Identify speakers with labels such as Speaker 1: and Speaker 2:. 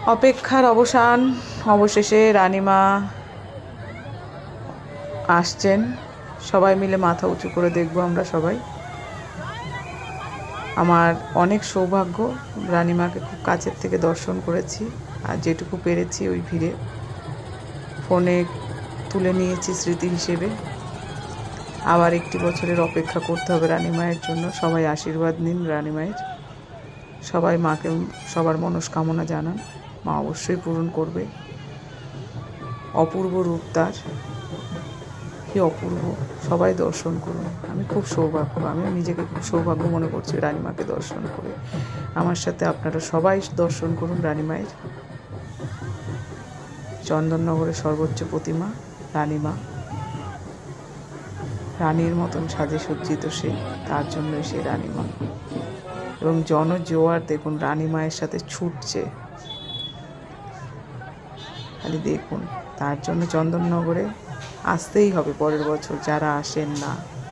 Speaker 1: অপেক্ষার অবসান, অবশেষে রানীমা আসছেন। সবাই মিলে মাথা উঁচু করে দেখব আমরা সবাই। আমার অনেক সৌভাগ্য, রানীমাকে খুব কাছের থেকে দর্শন করেছি, আর যেটুকু পেরেছি ওই ভিড়ে ফোনে তুলে নিয়েছি স্মৃতি হিসেবে। আবার একটি বছরের অপেক্ষা করতে হবে রানীমায়ের জন্য। সবাই আশীর্বাদ নিন রানীমায়ের, সবাই মাকে সবার মনস্কামনা জানান, মা অবশ্যই পূরণ করবে। অপূর্ব রূপ তার, কি অপূর্ব, সবাই দর্শন করুন। আমি খুব আমি নিজেকে খুব সৌভাগ্য মনে করছি রানীমাকে দর্শন করে। আমার সাথে আপনারা সবাই দর্শন করুন রানীমায়ের। চন্দননগরের সর্বোচ্চ প্রতিমা রানীমা, রানীর মতন সাজে সজ্জিত সে, তার জন্যই সে রানীমা। এবং জনজোয়ার দেখুন রানীমায়ের সাথে ছুটছে, খালি দেখুন। তার জন্য চন্দননগরে আসতেই হবে পরের বছর, যারা আসেন না।